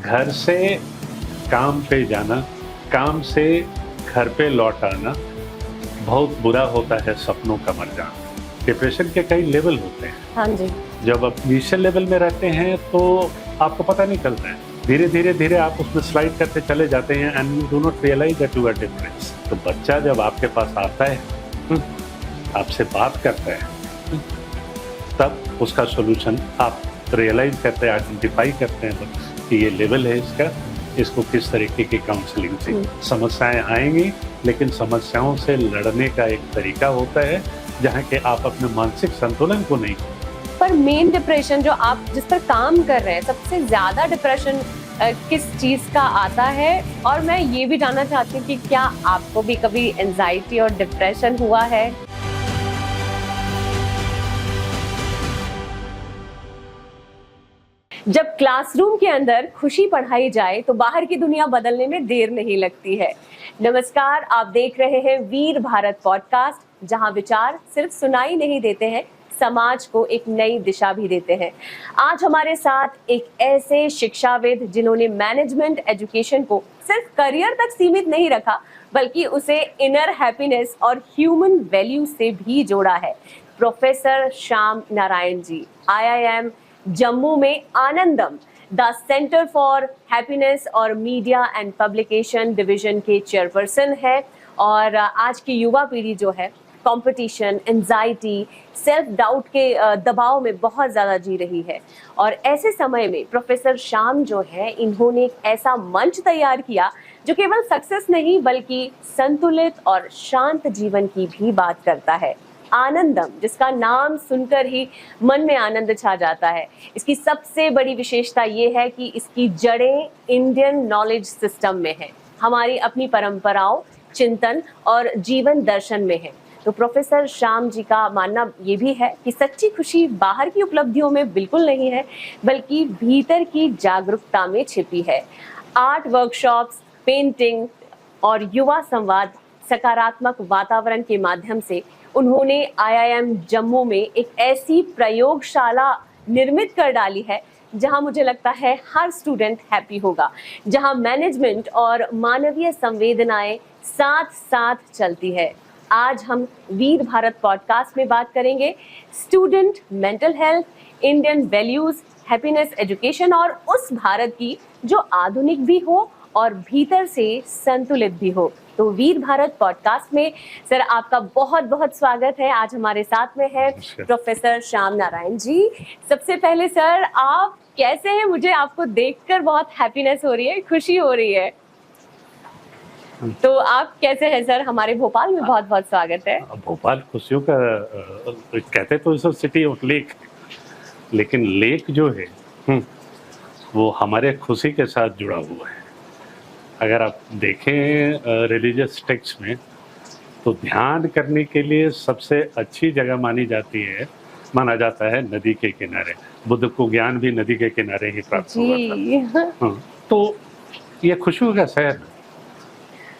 घर से काम पे जाना, काम से घर पे लौट आना बहुत बुरा होता है, सपनों का मर जाना। डिप्रेशन के कई लेवल होते हैं। हाँ जी। जब आप इनिशियल लेवल में रहते हैं तो आपको पता नहीं चलता है, धीरे धीरे धीरे आप उसमें स्लाइड करते चले जाते हैं and you do not realise that you are depressed. तो बच्चा जब आपके पास आता है, आपसे बात करता है, तब उसका सोल्यूशन आप रियलाइज करते हैं, आइडेंटिफाई करते हैं कि ये लेवल है इसका, इसको किस तरीके की काउंसलिंग से समस्याएं आएंगी। लेकिन समस्याओं से लड़ने का एक तरीका होता है जहाँ के आप अपने मानसिक संतुलन को नहीं। पर मेन डिप्रेशन जो आप जिस पर काम कर रहे हैं, सबसे ज्यादा डिप्रेशन किस चीज का आता है? और मैं ये भी जानना चाहती हूँ कि क्या आपको भी कभी एंजाइटी और डिप्रेशन हुआ है? जब क्लासरूम के अंदर खुशी पढ़ाई जाए तो बाहर की दुनिया बदलने में देर नहीं लगती है। नमस्कार, आप देख रहे हैं वीर भारत पॉडकास्ट, जहां विचार सिर्फ सुनाई नहीं देते हैं, समाज को एक नई दिशा भी देते हैं। आज हमारे साथ एक ऐसे शिक्षाविद जिन्होंने मैनेजमेंट एजुकेशन को सिर्फ करियर तक सीमित नहीं रखा, बल्कि उसे इनर हैप्पीनेस और ह्यूमन वैल्यू से भी जोड़ा है। प्रोफेसर श्याम नारायण जी IIM जम्मू में आनंदम द सेंटर फॉर हैप्पीनेस और मीडिया एंड पब्लिकेशन डिवीजन के चेयरपर्सन है। और आज की युवा पीढ़ी जो है कंपटीशन, एंजाइटी, सेल्फ डाउट के दबाव में बहुत ज़्यादा जी रही है। और ऐसे समय में प्रोफेसर श्याम जो है, इन्होंने एक ऐसा मंच तैयार किया जो केवल सक्सेस नहीं बल्कि संतुलित और शांत जीवन की भी बात करता है। आनंदम, जिसका नाम सुनकर ही मन में आनंद छा जाता है। इसकी सबसे बड़ी विशेषता ये है कि इसकी जड़ें इंडियन नॉलेज सिस्टम में है, हमारी अपनी परंपराओं, चिंतन और जीवन दर्शन में है। तो प्रोफेसर श्याम जी का मानना ये भी है कि सच्ची खुशी बाहर की उपलब्धियों में बिल्कुल नहीं है, बल्कि भीतर की जागरूकता में छिपी है। आर्ट वर्कशॉप्स, पेंटिंग और युवा संवाद, सकारात्मक वातावरण के माध्यम से उन्होंने IIM जम्मू में एक ऐसी प्रयोगशाला निर्मित कर डाली है जहां मुझे लगता है हर स्टूडेंट हैप्पी होगा, जहां मैनेजमेंट और मानवीय संवेदनाएं साथ साथ चलती है। आज हम वीर भारत पॉडकास्ट में बात करेंगे student mental health, Indian values, happiness education और उस भारत की जो आधुनिक भी हो और भीतर से संतुलित भी हो। तो वीर भारत पॉडकास्ट में सर आपका बहुत बहुत स्वागत है। आज हमारे साथ में है प्रोफेसर श्याम नारायण जी। सबसे पहले सर, आप कैसे हैं? मुझे आपको देखकर बहुत हैप्पीनेस हो रही है, खुशी हो रही है। तो आप कैसे हैं सर? हमारे भोपाल में बहुत बहुत स्वागत है। भोपाल खुशियों का कहते तो इस सिटी ऑफ लेक, लेकिन लेक जो है वो हमारे खुशी के साथ जुड़ा हुआ है। अगर आप देखें रिलीजियस टेक्स्ट में तो ध्यान करने के लिए सबसे अच्छी जगह माना जाता है नदी के किनारे। बुद्ध को ज्ञान भी नदी के किनारे ही प्राप्त हुआ था। तो ये खुशियों का शहर है।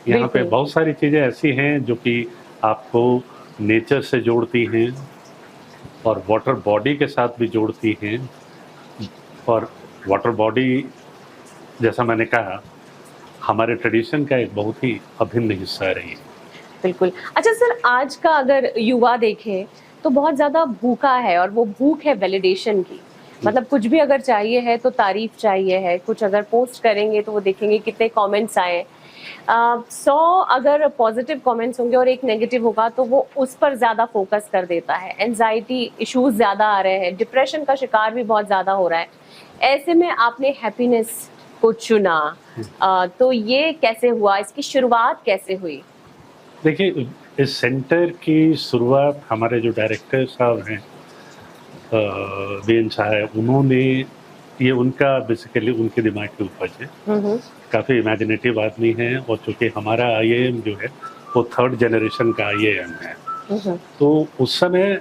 यहाँ पे बहुत सारी चीज़ें ऐसी हैं जो कि आपको नेचर से जोड़ती हैं और वाटर बॉडी के साथ भी जोड़ती हैं। और वाटर बॉडी, जैसा मैंने कहा, हमारे ट्रेडिशन का एक बहुत ही अभिन्न हिस्सा रही है। बिल्कुल। अच्छा सर, आज का अगर युवा देखें तो बहुत ज़्यादा भूखा है, और वो भूख है वैलिडेशन की। मतलब कुछ भी अगर चाहिए है तो तारीफ चाहिए है, कुछ अगर पोस्ट करेंगे तो वो देखेंगे कितने कमेंट्स आए। 100 अगर पॉजिटिव कमेंट्स होंगे और एक नेगेटिव होगा तो वो उस पर ज़्यादा फोकस कर देता है। एंजाइटी इश्यूज ज़्यादा आ रहे हैं, डिप्रेशन का शिकार भी बहुत ज़्यादा हो रहा है। ऐसे में आपने हैप्पीनेस को चुना, तो ये कैसे हुआ? इसकी शुरुआत कैसे हुई? देखिए, इस सेंटर की शुरुआत हमारे जो डायरेक्टर साहब हैं, बेन साहब, उन्होंने, ये उनका बेसिकली उनके दिमाग की उपज है। काफ़ी इमेजिनेटिव आदमी हैं और चूँकि हमारा IIM जो है वो 3rd जनरेशन का IIM है। तो उस समय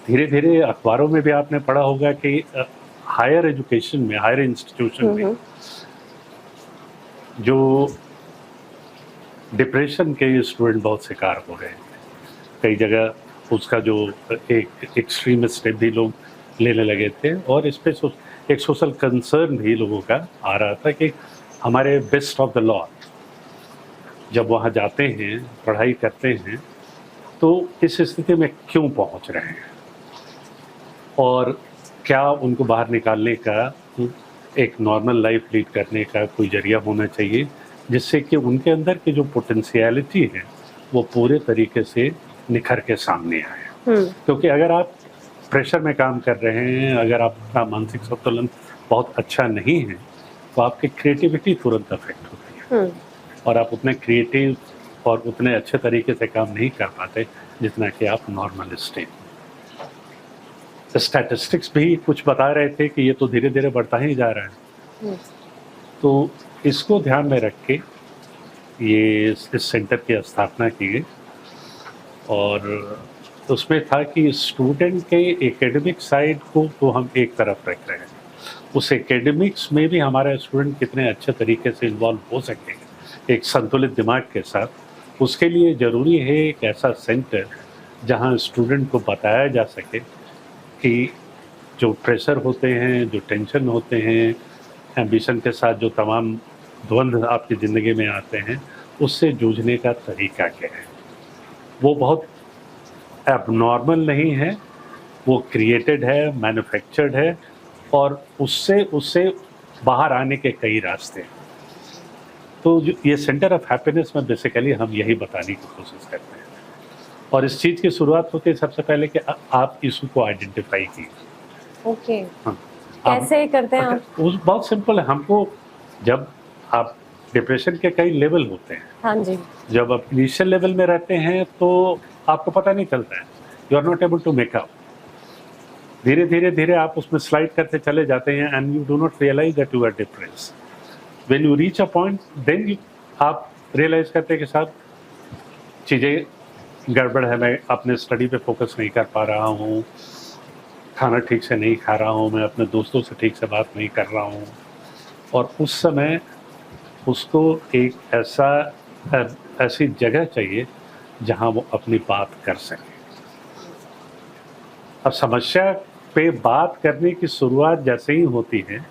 धीरे धीरे अखबारों में भी आपने पढ़ा होगा कि हायर एजुकेशन में, हायर इंस्टीट्यूशन में जो डिप्रेशन के स्टूडेंट बहुत शिकार हो रहे हैं। कई जगह उसका जो एक एक्सट्रीम स्टेप भी लोग लेने लगे थे, और इस पे एक सोशल कंसर्न भी लोगों का आ रहा था कि हमारे बेस्ट ऑफ द लॉट जब वहाँ जाते हैं, पढ़ाई करते हैं, तो इस स्थिति में क्यों पहुँच रहे हैं, और क्या उनको बाहर निकालने का एक नॉर्मल लाइफ लीड करने का कोई जरिया होना चाहिए, जिससे कि उनके अंदर की जो पोटेंशियलिटी है वो पूरे तरीके से निखर के सामने आए। क्योंकि अगर आप प्रेशर में काम कर रहे हैं, अगर आपका मानसिक संतुलन बहुत अच्छा नहीं है, तो आपकी क्रिएटिविटी तुरंत अफेक्ट होती है, और आप उतने क्रिएटिव और उतने अच्छे तरीके से काम नहीं कर पाते जितना कि आप नॉर्मल स्टेट। स्टैटिस्टिक्स भी कुछ बता रहे थे कि ये तो धीरे धीरे बढ़ता ही जा रहा है। तो इसको ध्यान में रख के ये इस सेंटर की स्थापना की गई, और उसमें था कि स्टूडेंट के एकेडमिक साइड को तो हम एक तरफ रख रहे हैं, उस एकेडमिक्स में भी हमारा स्टूडेंट कितने अच्छे तरीके से इन्वॉल्व हो सके एक संतुलित दिमाग के साथ, उसके लिए ज़रूरी है एक ऐसा सेंटर जहां स्टूडेंट को बताया जा सके कि जो प्रेशर होते हैं, जो टेंशन होते हैं, एम्बिशन के साथ जो तमाम द्वंद्व आपकी ज़िंदगी में आते हैं, उससे जूझने का तरीका क्या है। वो बहुत एबनॉर्मल नहीं है, वो क्रिएटेड है, मैन्युफैक्चर्ड है, और उससे बाहर आने के कई रास्ते हैं। तो जो ये सेंटर ऑफ हैप्पीनेस में बेसिकली हम यही बताने की कोशिश करते हैं, और इस चीज़ की शुरुआत होती है सबसे पहले कि आप इशू को आइडेंटिफाई कीजिए। ओके। हाँ, कैसे करते हैं आप? बहुत सिंपल है। हमको जब आप डिप्रेशन के कई लेवल होते हैं, हाँ जी। जब आप इनिशियल लेवल में रहते हैं तो आपको पता नहीं चलता है, you are not able to make up. धीरे धीरे धीरे आप उसमें स्लाइड करते चले जाते हैं, and you do not realise that you are depressed. When you reach a point, then आप रियलाइज करते हैं कि साहब चीज़ें गड़बड़ है, मैं अपने स्टडी पे फोकस नहीं कर पा रहा हूँ, खाना ठीक से नहीं खा रहा हूँ, मैं अपने दोस्तों से ठीक से बात नहीं कर रहा हूँ, और उस समय उसको एक ऐसी जगह चाहिए जहाँ वो अपनी बात कर सके। अब समस्या पे बात करने की शुरुआत जैसे ही होती है,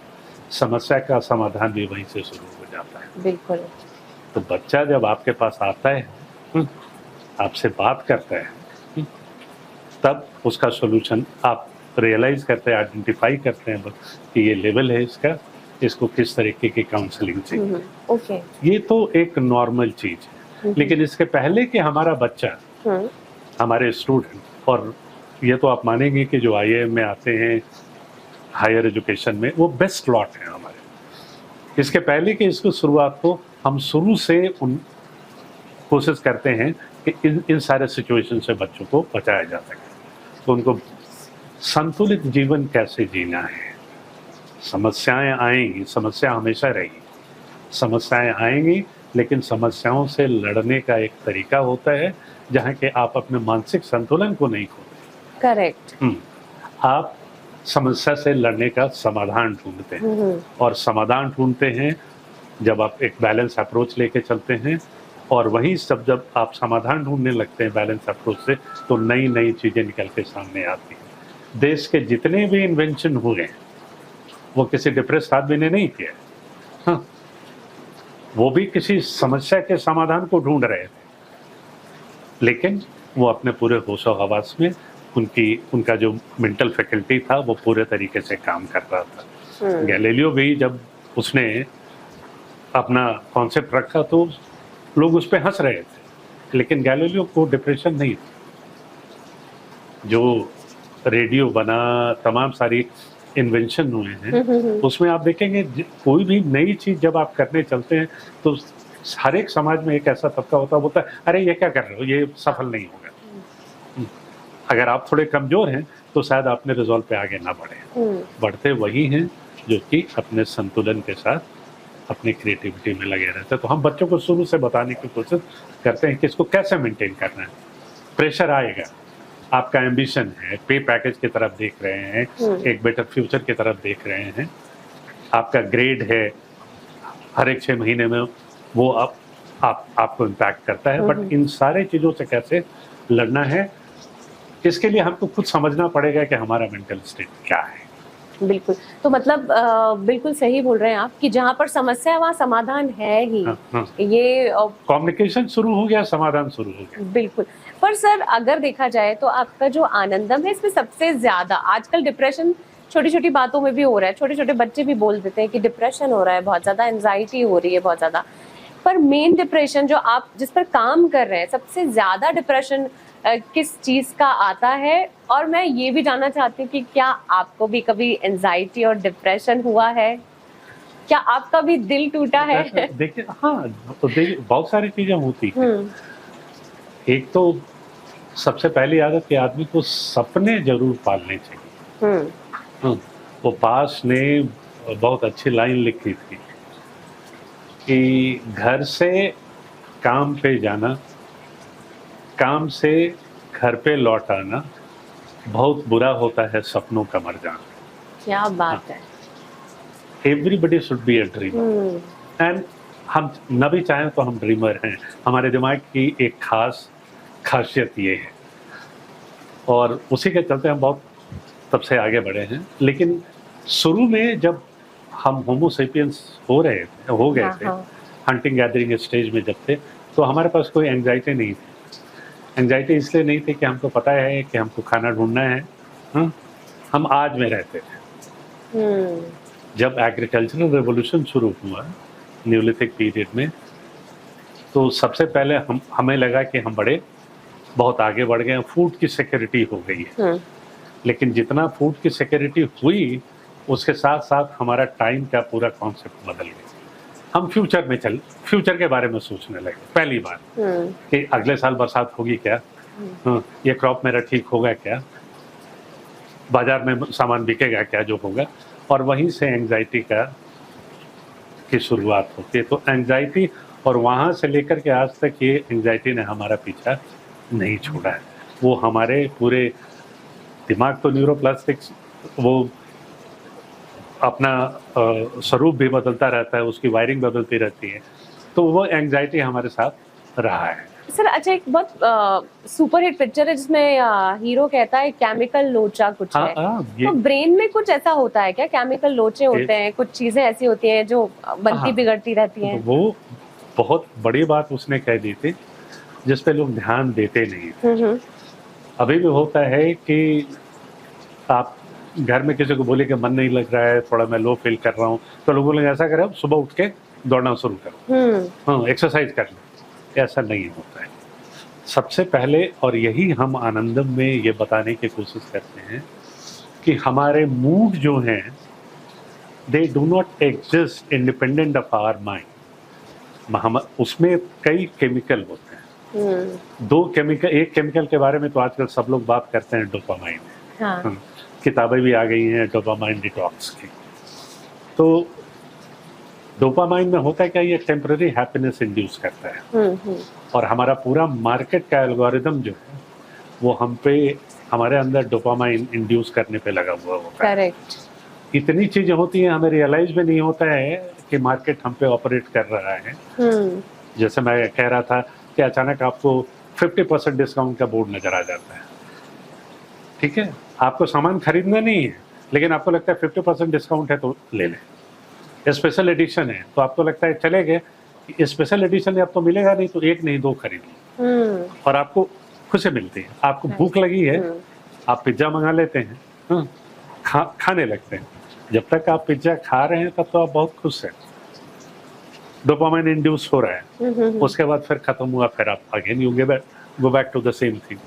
समस्या का समाधान भी वहीं से शुरू हो जाता है। बिल्कुल। तो बच्चा जब आपके पास आता है, आपसे बात करता है, तब उसका सॉल्यूशन आप रियलाइज करते हैं, आइडेंटिफाई करते हैं कि ये लेवल है इसका, इसको किस तरीके की काउंसलिंग चाहिए। ओके। ये तो एक नॉर्मल चीज है, लेकिन इसके पहले कि हमारा बच्चा, हमारे स्टूडेंट, और ये तो आप मानेंगे कि जो IIM में आते हैं हायर एजुकेशन में, वो बेस्ट लॉट है हमारे। इसके पहले कि इसको शुरुआत हो, हम शुरू से कोशिश करते हैं कि इन सारे सिचुएशन से बच्चों को बचाया जा सके। तो उनको संतुलित जीवन कैसे जीना है। समस्याएं आएंगी, समस्या हमेशा रहेगी, समस्याएं आएंगी, लेकिन समस्याओं से लड़ने का एक तरीका होता है जहाँ के आप अपने मानसिक संतुलन को नहीं खोते। करेक्ट। आप समस्या से लड़ने का समाधान ढूंढते हैं, और समाधान ढूंढते हैं जब आप एक बैलेंस अप्रोच लेके चलते हैं, और वहीं सब जब आप समाधान ढूंढने लगते हैं बैलेंस अप्रोच से, तो नई नई चीज़ें निकल के सामने आती हैं। देश के जितने भी इन्वेंशन हुए वो किसी डिप्रेस्ड आदमी ने नहीं किया। हाँ, वो भी किसी समस्या के समाधान को ढूंढ रहे थे, लेकिन वो अपने पूरे होशो हवास में उनका जो मेंटल फैकल्टी था वो पूरे तरीके से काम कर रहा था। गैलीलियो भी जब उसने अपना कॉन्सेप्ट रखा तो लोग उस पर हंस रहे थे, लेकिन गैलीलियो को डिप्रेशन नहीं था। जो रेडियो बना, तमाम सारी इन्वेंशन हुए हैं, उसमें आप देखेंगे कोई भी नई चीज़ जब आप करने चलते हैं तो हर एक समाज में एक ऐसा तबका होता है, अरे ये क्या कर रहे हो, ये सफल नहीं होगा। अगर आप थोड़े कमज़ोर हैं तो शायद अपने रिजॉल्व पे आगे ना बढ़े। बढ़ते वही हैं जो कि अपने संतुलन के साथ अपनी क्रिएटिविटी में लगे रहते हैं। तो हम बच्चों को शुरू से बताने की कोशिश करते हैं कि इसको कैसे मेंटेन करना है। प्रेशर आएगा, आपका एम्बिशन है, पे पैकेज की तरफ देख रहे हैं, एक बेटर फ्यूचर की तरफ देख रहे हैं, आपका ग्रेड है हर एक 6 महीने में, वो आपको इम्पैक्ट करता है। बट इन सारे चीज़ों से कैसे लड़ना है, इसके लिए हमको खुद समझना पड़ेगा कि हमारा मेंटल स्टेट क्या है। बिल्कुल। तो मतलब बिल्कुल सही बोल रहे हैं आप कि जहाँ पर समस्या है वहाँ समाधान है ही। हाँ, हाँ। ये कम्युनिकेशन शुरू हो गया, समाधान शुरू हो गया। बिल्कुल। पर सर अगर देखा जाए तो आपका जो आनंदम है इसमें सबसे ज्यादा आजकल डिप्रेशन छोटी छोटी बातों में भी हो रहा है, छोटे छोटे बच्चे भी बोल देते हैं कि डिप्रेशन हो रहा है, बहुत ज्यादा एंजाइटी हो रही है, बहुत ज्यादा। पर मेन डिप्रेशन जो आप जिस पर काम कर रहे हैं, सबसे ज्यादा डिप्रेशन किस चीज का आता है? और मैं ये भी जानना चाहती हूँ कि क्या आपको भी कभी एंजाइटी और डिप्रेशन हुआ है? क्या आपका भी दिल टूटा है? देखिए, हाँ, तो देखिए बहुत सारी चीजें होती हैं। एक तो सबसे पहली आदत कि आदमी को सपने जरूर पालने चाहिए। वो पास ने बहुत अच्छी लाइन लिखी थी कि घर से काम पे जाना, काम से घर पे लौट आना, बहुत बुरा होता है सपनों का मर जाना। क्या बात है। Everybody should be a dreamer, and हम न भी चाहें तो हम ड्रीमर हैं। हमारे दिमाग की एक खास खासियत ये है, और उसी के चलते हम बहुत तब से आगे बढ़े हैं। लेकिन शुरू में जब हम होमोसेपियंस हो गए थे, हंटिंग गैदरिंग स्टेज में जब थे, तो हमारे पास कोई एंग्जाइटी नहीं थी। एंग्जाइटी इसलिए नहीं थी कि हमको पता है कि हमको खाना ढूंढना है। हम आज में रहते थे। जब एग्रीकल्चरल रेवोल्यूशन शुरू हुआ न्यूलिथिक पीरियड में, तो सबसे पहले हमें लगा कि हम बहुत आगे बढ़ गए हैं, फूड की सिक्योरिटी हो गई है। लेकिन जितना फूड की सिक्योरिटी हुई, उसके साथ साथ हमारा टाइम का पूरा कॉन्सेप्ट बदल गया। हम फ्यूचर के बारे में सोचने लगे पहली बार कि अगले साल बरसात होगी क्या, ये क्रॉप मेरा ठीक होगा क्या, बाजार में सामान बिकेगा क्या, जो होगा। और वहीं से एंग्जाइटी की शुरुआत होती है। तो एंग्जाइटी, और वहाँ से लेकर के आज तक ये एंग्जाइटी ने हमारा पीछा नहीं छोड़ा है। वो हमारे पूरे दिमाग, तो न्यूरोप्लास्टिक्स, वो अपना स्वरूप भी बदलता रहता है, उसकी वायरिंग बदलती रहती है। तो वो एंग्जाइटी हमारे साथ रहा है। सर अच्छा, एक बहुत सुपर हिट पिक्चर है जिसमें हीरो कहता है केमिकल लोचा कुछ है। तो ब्रेन में कुछ ऐसा होता है क्या? केमिकल लोचे होते हैं, कुछ चीजें ऐसी होती हैं जो बनती बिगड़ती रहती हैं। वो बहुत बड़ी बात उसने कह दी थी, जिस पे लोग ध्यान देते नहीं। अभी भी होता है कि आप घर में किसी को बोले कि मन नहीं लग रहा है, थोड़ा मैं लो फील कर रहा हूँ, तो लोग बोलेंगे ऐसा करो, सुबह उठ के दौड़ना शुरू करो, हाँ, एक्सरसाइज कर लो। ऐसा नहीं होता है। सबसे पहले, और यही हम आनंदम में ये बताने की कोशिश करते हैं कि हमारे मूड जो हैं, they do not exist independent of our mind. उसमें कई केमिकल होते हैं। एक केमिकल के बारे में तो आजकल सब लोग बात करते हैं, डोपामाइन। हाँ। किताबें भी आ गई हैं डोपामाइन डिटॉक्स की। तो डोपामाइन में होता है क्या, ये टेम्पररी हैप्पीनेस इंड्यूस करता है। और हमारा पूरा मार्केट का एल्गोरिदम जो है, वो हमारे अंदर डोपामाइन इंड्यूस करने पे लगा हुआ होता है। करेक्ट। इतनी चीजें होती हैं, हमें रियलाइज भी नहीं होता है कि मार्केट हम पे ऑपरेट कर रहा है। जैसे मैं कह रहा था कि अचानक आपको 50% डिस्काउंट का बोर्ड नजर आ जाता है। ठीक है, आपको सामान खरीदना नहीं है, लेकिन आपको लगता है 50% डिस्काउंट है तो ले लें। स्पेशल एडिशन है तो आपको लगता है चलेगा, स्पेशल एडिशन है अब तो मिलेगा नहीं, तो एक नहीं दो खरीद लो, और आपको खुशी मिलती है। आपको भूख लगी है, आप पिज्जा मंगा लेते हैं, खाने लगते हैं। जब तक आप पिज्जा खा रहे हैं तब तो आप बहुत खुश हैं, डोपामाइन इंड्यूस हो रहा है। उसके बाद फिर खत्म हुआ, फिर आप again you go back to the same thing.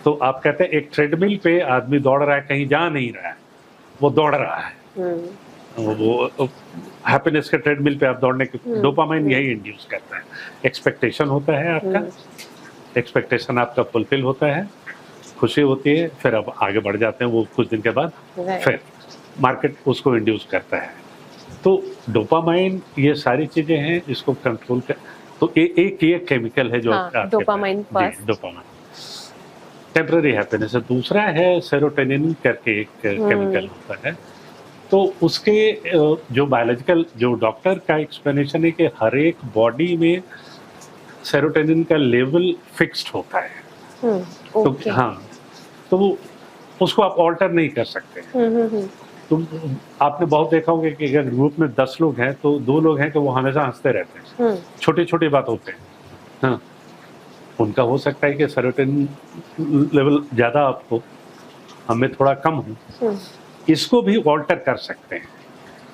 तो आप कहते हैं एक ट्रेडमिल पे आदमी दौड़ रहा है, कहीं जा नहीं रहा है, वो दौड़ रहा है। वो हैप्पीनेस के ट्रेडमिल पे आप दौड़ने के, डोपामाइन यही इंड्यूस करता है। एक्सपेक्टेशन होता है आपका, एक्सपेक्टेशन आपका फुलफिल होता है, खुशी होती है, फिर अब आगे बढ़ जाते हैं। वो कुछ दिन के बाद फिर मार्केट उसको इंड्यूस करता है। तो डोपामाइन, ये सारी चीजें हैं, इसको कंट्रोल कर। तो एक ये केमिकल है जो डोपामाइन टेम्पररी हैप्पीनेस है। दूसरा है सेरोटोनिन करके एक केमिकल होता है। तो उसके जो बायोलॉजिकल, जो डॉक्टर का एक्सप्लेनेशन है कि हर एक बॉडी में सेरोटोनिन का लेवल फिक्स्ड होता है। तो हाँ, तो उसको आप ऑल्टर नहीं कर सकते। तो आपने बहुत देखा होगा कि अगर ग्रुप में 10 लोग हैं तो 2 लोग हैं कि वो हमेशा हंसते रहते हैं, छोटी छोटी बातों पे। हाँ, उनका हो सकता है कि सेरोटोनिन लेवल ज़्यादा आपको, हमें थोड़ा कम हो, इसको भी ऑल्टर कर सकते हैं।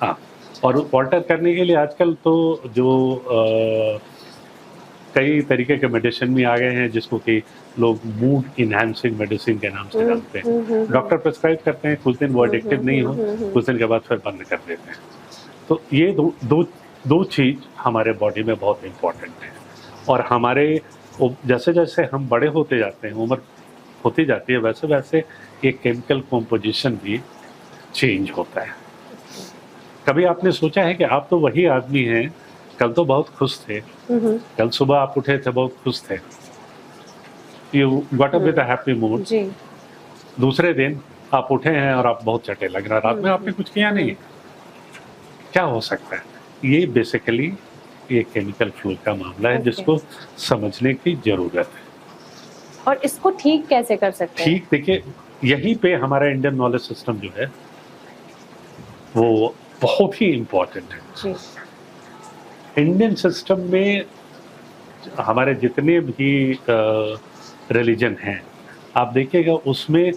हाँ, और ऑल्टर करने के लिए आजकल तो जो कई तरीके के मेडिसिन भी आ गए हैं, जिसको कि लोग मूड इनहैंसिंग मेडिसिन के नाम से जानते हैं। डॉक्टर प्रिस्क्राइब करते हैं, कुछ दिन वो एडिक्टिव नहीं हो, कुछ दिन के बाद फिर बंद कर देते हैं। तो ये दो चीज़ हमारे बॉडी में बहुत इम्पोर्टेंट है। और हमारे जैसे जैसे हम बड़े होते जाते हैं, उम्र होती जाती है, वैसे वैसे ये केमिकल कॉम्पोजिशन भी चेंज होता है। कभी आपने सोचा है कि आप तो वही आदमी हैं, कल तो बहुत खुश थे, कल सुबह आप उठे थे बहुत खुश थे, you got up with a happy mood, दूसरे दिन आप उठे हैं और आप बहुत चटे लग रहा है, रात में आपने कुछ किया नहीं। क्या हो सकता है? ये बेसिकली ये केमिकल फ्लो का मामला है, जिसको समझने की जरूरत है। और इसको ठीक कैसे कर सकते हैं? ठीक, देखिए, यहीं पे हमारा इंडियन नॉलेज सिस्टम जो है वो बहुत ही इम्पोर्टेंट है जी। इंडियन सिस्टम में हमारे जितने भी रिलीजन हैं, आप देखिएगा उसमें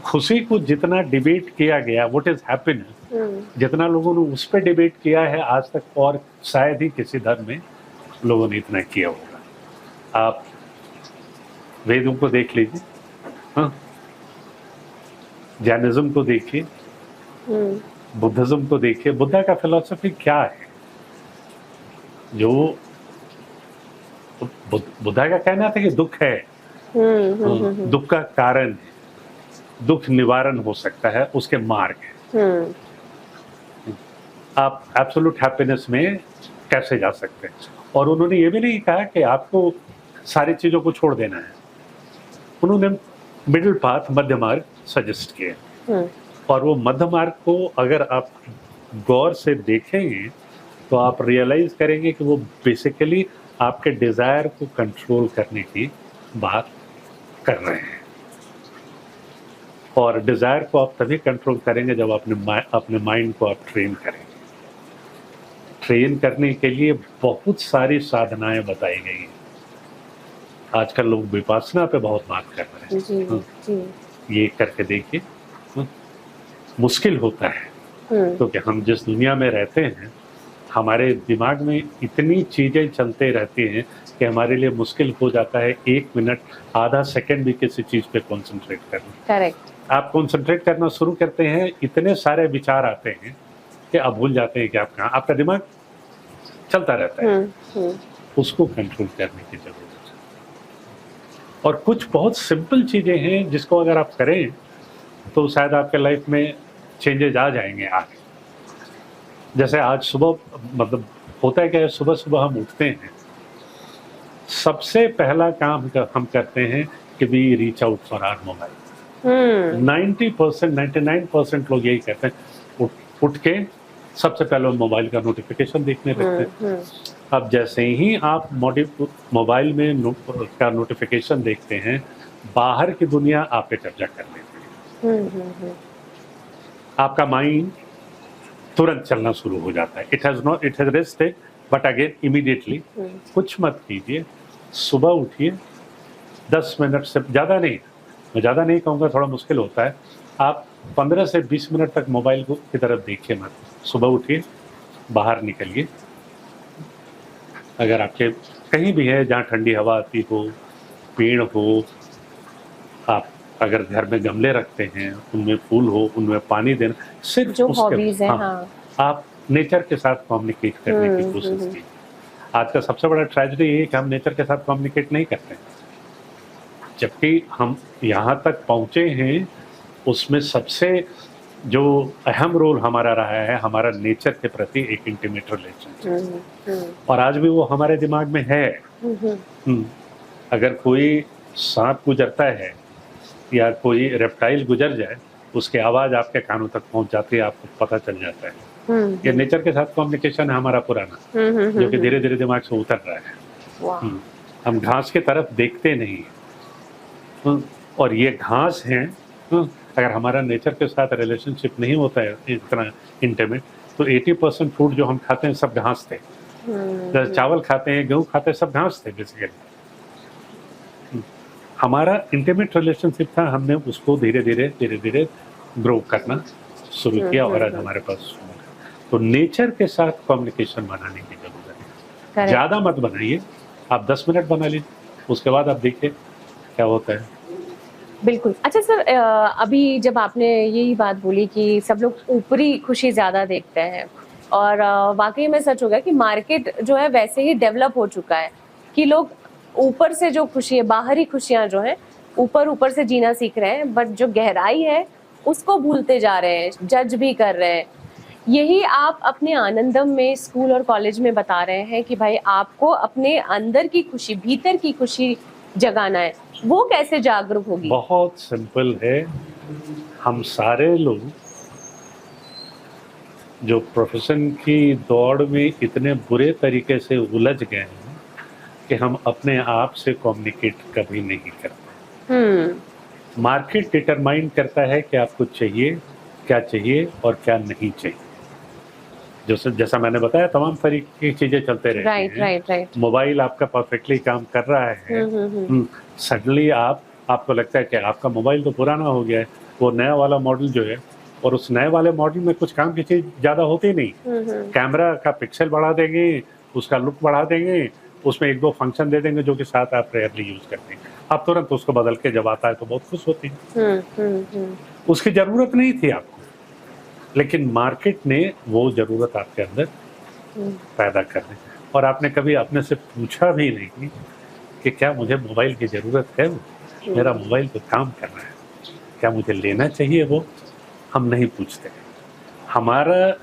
खुशी को जितना डिबेट किया गया, व्हाट इज हैप्पीनेस, जितना लोगों ने उस पर डिबेट किया है आज तक, और शायद ही किसी धर्म में लोगों ने इतना किया होगा। आप वेदों को देख लीजिए, हाँ, जैनिज्म को देखिए, बुद्धिज्म को देखिए, बुद्धा का फिलॉसफी क्या है? जो बुद्धा का कहना था कि दुख है, दुख का कारण है, दुख निवारण हो सकता है, उसके मार्ग है। आप एब्सोल्यूट हैप्पीनेस में कैसे जा सकते हैं? और उन्होंने ये भी नहीं कहा कि आपको सारी चीजों को छोड़ देना है, उन्होंने मिडिल पाथ, मध्य मार्ग सजेस्ट किए। और वो मध्य मार्ग को अगर आप गौर से देखेंगे तो आप रियलाइज करेंगे कि वो बेसिकली आपके डिजायर को कंट्रोल करने की बात कर रहे हैं। और डिजायर को आप तभी कंट्रोल करेंगे जब अपने माइंड को आप ट्रेन करेंगे। ट्रेन करने के लिए बहुत सारी साधनाएं बताई गई हैं। आजकल लोग विपासना पे बहुत बात कर रहे हैं। जी। ये करके देखिए, मुश्किल होता है क्योंकि हम जिस दुनिया में रहते हैं, हमारे दिमाग में इतनी चीजें चलते रहती हैं कि हमारे लिए मुश्किल हो जाता है 1 मिनट, आधा सेकंड भी किसी चीज पे कंसंट्रेट करना। करेक्ट। आप कंसंट्रेट करना शुरू करते हैं, इतने सारे विचार आते हैं कि आप भूल जाते हैं कि आप कहाँ, आपका दिमाग चलता रहता है। उसको कंट्रोल करने की जरूरत है। और कुछ बहुत सिंपल चीजें हैं जिसको अगर आप करें तो शायद आपके लाइफ में चेंजेस आ जाएंगे आगे। जैसे आज सुबह, मतलब होता है कि सुबह सुबह हम उठते हैं, सबसे पहला काम हम करते हैं कि we reach out for our mobile. 90%, 99% लोग यही कहते हैं, उठ के सबसे पहले मोबाइल का नोटिफिकेशन देखने लगते हैं। अब जैसे ही आप मोबाइल में का नोटिफिकेशन देखते हैं, बाहर की दुनिया आप पे कब्जा कर लेती है। आपका माइंड तुरंत चलना शुरू हो जाता है। It has rested but again immediately. कुछ मत कीजिए, सुबह उठिए, 10 मिनट से ज़्यादा नहीं, मैं ज़्यादा नहीं कहूँगा, थोड़ा मुश्किल होता है, आप 15 से 20 मिनट तक मोबाइल की तरफ देखिए मत। सुबह उठिए, बाहर निकलिए, अगर आपके कहीं भी है जहाँ ठंडी हवा आती हो, पेड़ हो, आप अगर घर में गमले रखते हैं, उनमें फूल हो, उनमें पानी देना, सिर्फ जो हॉबीज है, हाँ, आप नेचर के साथ कम्युनिकेट करने की कोशिश कीजिए। आज का सबसे बड़ा ट्रेजेडी ये है कि हम नेचर के साथ कम्युनिकेट नहीं करते, जबकि हम यहाँ तक पहुँचे हैं। उसमें सबसे जो अहम रोल हमारा रहा है, हमारा नेचर के प्रति एक इंटीमेट रिलेशनशिप, और आज भी वो हमारे दिमाग में है। अगर कोई सांप गुजरता है या कोई रेप्टाइल गुजर जाए, उसकी आवाज़ आपके कानों तक पहुंच जाती है, आपको पता चल जाता है। ये नेचर के साथ कम्युनिकेशन है हमारा पुराना, जो कि धीरे धीरे दिमाग से उतर रहा है। हम घास की तरफ देखते नहीं, और ये घास हैं, अगर हमारा नेचर के साथ रिलेशनशिप नहीं होता है इतना इंटीमेट, तो 80% फूड जो हम खाते हैं सब घास थे। जैसे चावल खाते हैं, गेहूँ खाते हैं, सब घास थे बेसिकली। हमारा इंटीमेट रिलेशनशिप था, हमने उसको धीरे धीरे ग्रो करना शुरू किया और आज हमारे पास। तो नेचर के साथ कम्युनिकेशन बनाने की जरूरत है। ज़्यादा मत बनाइए, आप 10 मिनट बना लीजिए, उसके बाद आप देखिए क्या होता है। बिल्कुल। अच्छा सर, अभी जब आपने यही बात बोली कि सब लोग ऊपरी खुशी ज़्यादा देखते हैं और वाकई में सच हो गया कि मार्केट जो है वैसे ही डेवलप हो चुका है कि लोग ऊपर से जो खुशी है, बाहरी खुशियाँ जो हैं ऊपर से जीना सीख रहे हैं, बट जो गहराई है उसको भूलते जा रहे हैं, जज भी कर रहे हैं। यही आप अपने आनंदम में स्कूल और कॉलेज में बता रहे हैं कि भाई आपको अपने अंदर की खुशी, भीतर की खुशी जगाना है। वो कैसे जागरूक होगी? बहुत सिंपल है। हम सारे लोग जो प्रोफेशन की दौड़ में इतने बुरे तरीके से उलझ गए हैं कि हम अपने आप से कम्युनिकेट कभी नहीं करते। मार्केट डिटरमाइन करता है कि आपको क्या चाहिए और क्या नहीं चाहिए। जैसा मैंने बताया, तमाम तरीके की चीजें चलते रहती हैं। राइट। मोबाइल आपका परफेक्टली काम कर रहा है, सडनली आपको लगता है कि आपका मोबाइल तो पुराना हो गया है, वो नया वाला मॉडल जो है, और उस नए वाले मॉडल में कुछ काम की चीज ज्यादा होती नहीं। कैमरा का पिक्सल बढ़ा देंगे, उसका लुक बढ़ा देंगे, उसमें 1-2 फंक्शन दे देंगे जो कि साथ आप रेयरली यूज करते हैं। आप तुरंत उसको बदल के जब आता है तो बहुत खुश होती है। उसकी जरूरत नहीं थी आपको, लेकिन मार्केट ने वो जरूरत आपके अंदर पैदा कर दी। और आपने कभी अपने से पूछा भी नहीं कि क्या मुझे मोबाइल की जरूरत है? मेरा मोबाइल तो काम कर रहा है, क्या मुझे लेना चाहिए? वो हम नहीं पूछते। हमारा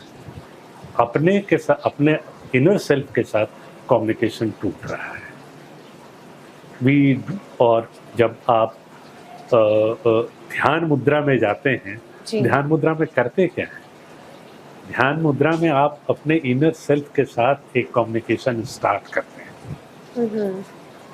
अपने इनर सेल्फ के साथ कम्युनिकेशन टूट रहा है। और जब आप ध्यान मुद्रा में जाते हैं, ध्यान मुद्रा में करते क्या है? ध्यान मुद्रा में आप अपने इनर सेल्फ के साथ एक कम्युनिकेशन स्टार्ट करते हैं।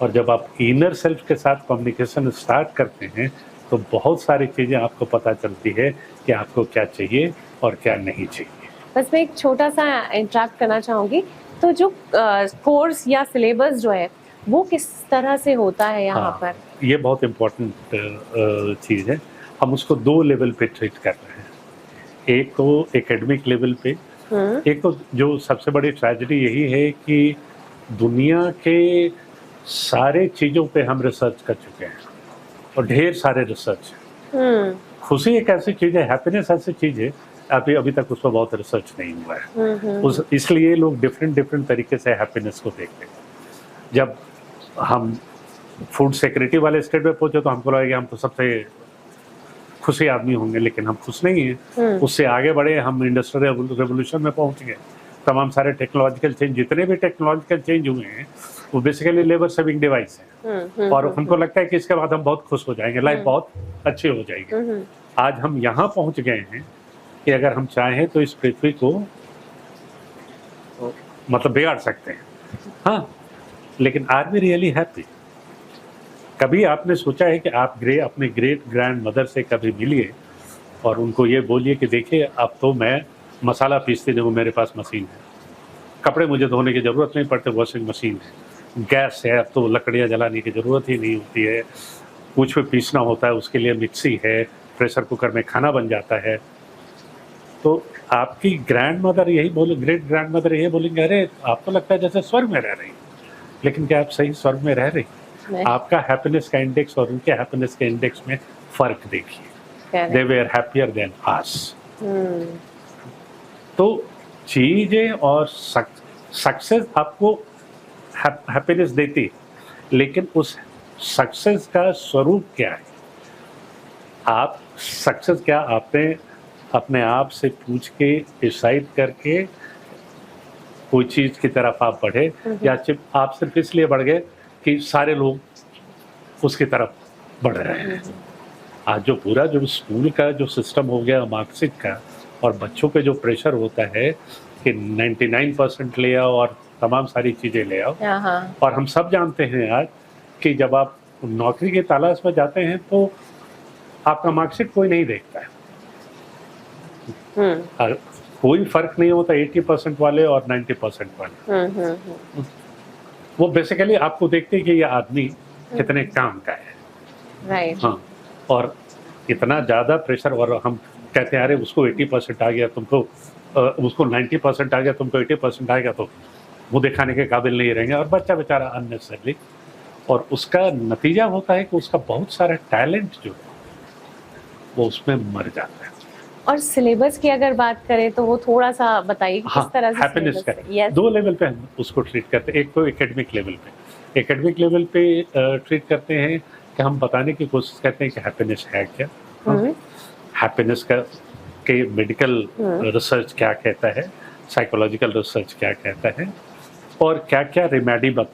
और जब आप इनर सेल्फ के साथ कम्युनिकेशन स्टार्ट करते हैं तो बहुत सारी चीज़ें आपको पता चलती है कि आपको क्या चाहिए और क्या नहीं चाहिए। बस मैं एक छोटा सा इंटरप्ट करना चाहूँगी, तो जो कोर्स या सिलेबस जो है वो किस तरह से होता है यहाँ पर? ये बहुत इम्पोर्टेंट चीज़ है। हम उसको 2 लेवल पे ट्रीट कर रहे हैं। एक तो एकेडमिक लेवल पे, एक तो जो सबसे बड़ी ट्रेजेडी यही है कि दुनिया के सारे चीज़ों पे हम रिसर्च कर चुके हैं और ढेर सारे रिसर्च। खुशी एक ऐसी चीज़ है, हैप्पीनेस ऐसी चीज़ है, अभी तक उस पर बहुत रिसर्च नहीं हुआ है। इसलिए लोग डिफरेंट तरीके से हैप्पीनेस को देखते हैं। जब हम फूड सिक्योरिटी वाले स्टेट में पहुंचे तो हमको लगा कि हम तो सबसे खुशी आदमी होंगे, लेकिन हम खुश नहीं हैं। उससे आगे बढ़े, हम इंडस्ट्रियल रेवोल्यूशन में पहुंच गए। तमाम सारे टेक्नोलॉजिकल चेंज, जितने भी टेक्नोलॉजिकल चेंज हुए हैं वो बेसिकली लेबर सेविंग डिवाइस है। और हमको लगता है कि इसके बाद हम बहुत खुश हो जाएंगे, लाइफ बहुत अच्छी हो जाएगी। आज हम यहाँ पहुँच गए हैं कि अगर हम चाहें तो इस पृथ्वी को मतलब बिगाड़ सकते हैं। हाँ, लेकिन आर वी रियली हैप्पी? कभी आपने सोचा है कि आप अपने ग्रेट ग्रैंड मदर से कभी मिलिए और उनको ये बोलिए कि देखिए अब तो मैं मसाला पीसती हूँ, मेरे पास मशीन है, कपड़े मुझे धोने की ज़रूरत नहीं पड़ती, वॉशिंग मशीन है, गैस है, अब तो लकड़ियाँ जलाने की ज़रूरत ही नहीं होती है, कुछ भी पीसना होता है उसके लिए मिक्सी है, प्रेशर कुकर में खाना बन जाता है। तो आपकी ग्रैंड मदर यही ग्रेट ग्रैंड मदर यही बोलेंगे, अरे आपको लगता है जैसे स्वर्ग में रह रही, लेकिन क्या आप सही स्वर्ग में रह रही? आपका हैप्पीनेस का इंडेक्स और उनके हैप्पीनेस के इंडेक्स में फर्क देखिए। They were happier than us. तो चीजें और सक्सेस आपको हैप्पीनेस देती, लेकिन उस सक्सेस का स्वरूप क्या है? आप सक्सेस क्या आपने अपने आप से पूछ के डिसाइड करके कोई चीज की तरफ आप बढ़े, या आप सिर्फ इसलिए बढ़ गए कि सारे लोग उसकी तरफ बढ़ रहे हैं? आज जो स्कूल का जो सिस्टम हो गया मार्क्सिट का, और बच्चों पे जो प्रेशर होता है कि 99% ले आओ और तमाम सारी चीज़ें ले आओ, और हम सब जानते हैं आज कि जब आप नौकरी की तलाश में जाते हैं तो आपका मार्कशीट कोई नहीं देखता है। और कोई फर्क नहीं होता 80% वाले और 90% वाले। वो बेसिकली आपको देखते हैं कि ये आदमी कितने काम का है। राइट। हाँ, और इतना ज़्यादा प्रेशर, और हम कहते हैं अरे उसको 80% आ गया तुमको, उसको 90% आ गया तुमको 80% आ गया, तो वो दिखाने के काबिल नहीं रहेंगे, और बच्चा बेचारा अननेसेसरली, और उसका नतीजा होता है कि उसका बहुत सारा टैलेंट जो है वो उसमें मर जाता है। और सिलेबस की अगर बात करें तो वो थोड़ा सा बताइए कि हाँ, किस तरह से हैप्पीनेस का syllabus है? Yes. 2 लेवल पे हम उसको ट्रीट करते हैं। एक तो एकेडमिक लेवल पे ट्रीट करते हैं कि हम बताने की कोशिश करते हैं कि हैप्पीनेस है क्या, हैप्पीनेस का के मेडिकल रिसर्च क्या कहता है, साइकोलॉजिकल रिसर्च क्या कहता है, और क्या क्या रिमेडिबल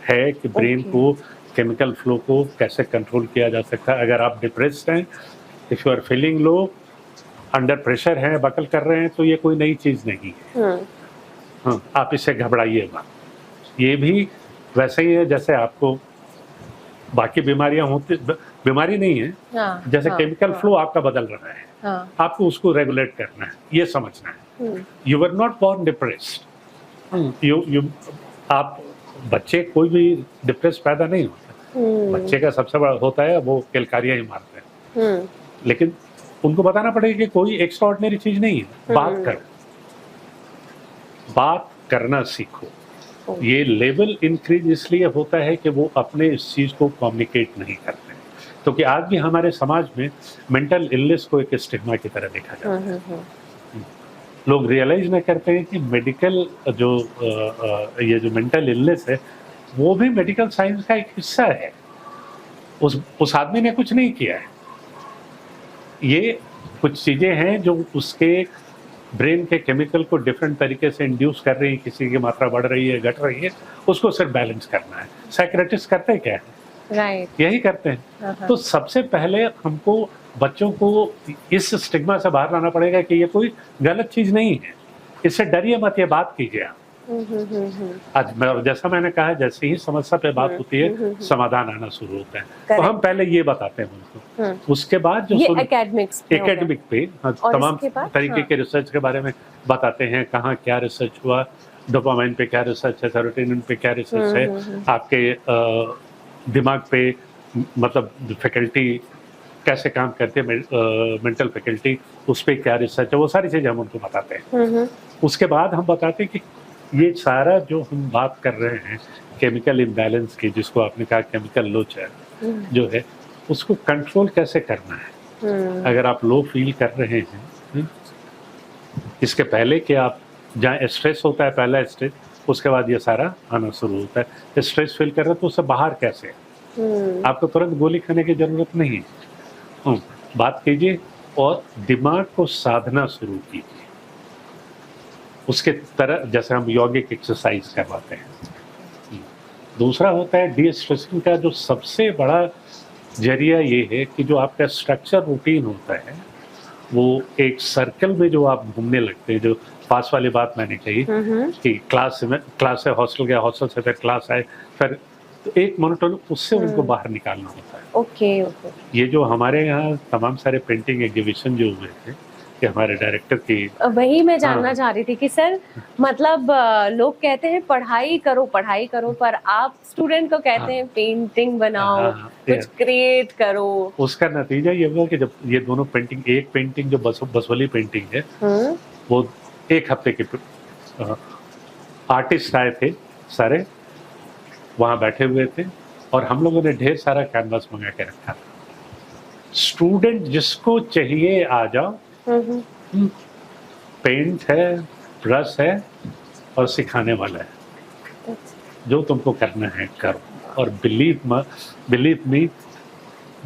है कि ब्रेन को केमिकल फ्लो को कैसे कंट्रोल किया जा सकता है। अगर आप डिप्रेस्ड हैं, if you are feeling low, under pressure है, बकल कर रहे हैं, तो ये कोई नई चीज़ नहीं है। हाँ, आप इससे घबराइए मत। ये भी वैसे ही है जैसे आपको बाकी बीमारियां होती, बीमारी नहीं है, जैसे केमिकल फ्लो आपका बदल रहा है, आपको उसको रेगुलेट करना है, ये समझना है। You are not born depressed. You आप बच्चे कोई भी डिप्रेस पैदा नहीं होता। बच्चे का सबसे बड़ा होता है वो किलकारियां ही मारते हैं, लेकिन उनको बताना पड़ेगा कि कोई एक्स्ट्रा ऑर्डिनरी चीज नहीं है। बात करना सीखो। ये लेवल इंक्रीज इसलिए होता है कि वो अपने इस चीज को कम्युनिकेट नहीं करते, क्योंकि आज भी हमारे समाज में मेंटल इलनेस को एक स्टिग्मा की तरह देखा जाता है। लोग रियलाइज नहीं करते हैं कि मेडिकल जो ये जो मेंटल इलनेस है वो भी मेडिकल साइंस का एक हिस्सा है। उस आदमी ने कुछ नहीं किया है, ये कुछ चीज़ें हैं जो उसके ब्रेन के केमिकल को डिफरेंट तरीके से इंड्यूस कर रही है, किसी की मात्रा बढ़ रही है, घट रही है, उसको सिर्फ बैलेंस करना है। साइकियाट्रिस्ट करते क्या है? राइट, यही करते हैं। तो सबसे पहले हमको बच्चों को इस स्टिग्मा से बाहर लाना पड़ेगा कि ये कोई गलत चीज़ नहीं है, इससे डरिए मत, ये बात कीजिए आप। आज जैसा मैंने कहा, जैसे ही समस्या पे बात होती है समाधान आना शुरू होता है। तो हम पहले ये बताते हैं उनको, उसके बाद जो एकेडमिक पे तमाम तरीके के रिसर्च के बारे में बताते हैं, कहाँ क्या रिसर्च हुआ, डोपामाइन पे क्या रिसर्च है, सेरोटोनिन पे क्या रिसर्च है, आपके दिमाग पे मतलब फैकल्टी कैसे काम करते हैं, मेंटल फैकल्टी, उस पर क्या रिसर्च है, वो सारी चीज़ें हम उनको बताते हैं। उसके बाद हम बताते हैं कि ये सारा जो हम बात कर रहे हैं केमिकल इम्बैलेंस की, जिसको आपने कहा केमिकल लोच है जो है, उसको कंट्रोल कैसे करना है। अगर आप लो फील कर रहे हैं, इसके पहले कि आप जहाँ स्ट्रेस होता है, पहला स्ट्रेस, उसके बाद ये सारा आना शुरू होता है। स्ट्रेस फील कर रहे हैं तो उससे बाहर कैसे, आपको तुरंत गोली खाने की जरूरत नहीं है। बात कीजिए और दिमाग को साधना शुरू कीजिए, उसके तरह जैसे हम यौगिक एक्सरसाइज करवाते हैं। दूसरा होता है डी स्ट्रेसिंग का जो सबसे बड़ा जरिया ये है कि जो आपका स्ट्रक्चर रूटीन होता है वो एक सर्कल में जो आप घूमने लगते हैं, जो पास वाली बात मैंने कही कि क्लास से हॉस्टल गया, हॉस्टल से फिर क्लास आए, फिर तो एक मोनोटोन, उससे उनको बाहर निकालना होता है। ओके। ये जो हमारे यहाँ तमाम सारे पेंटिंग एग्जीबिशन जो हुए थे कि हमारे डायरेक्टर की, वही मैं जानना चाह रही थी कि सर मतलब लोग कहते हैं पढ़ाई करो, पर आप स्टूडेंट को कहते हैं पेंटिंग बनाओ, कुछ क्रिएट करो। उसका नतीजा ये हुआ कि जब ये दोनों पेंटिंग, एक पेंटिंग जो बसवली पेंटिंग है वो एक हफ्ते के आर्टिस्ट आए थे, सारे वहाँ बैठे हुए थे और हम लोगों ने ढेर सारा कैनवास मंगा के रखा था। स्टूडेंट जिसको चाहिए आ जाओ, पेंट है, ब्रश है और सिखाने वाला है, जो तुमको करना है करो। और बिलीव मी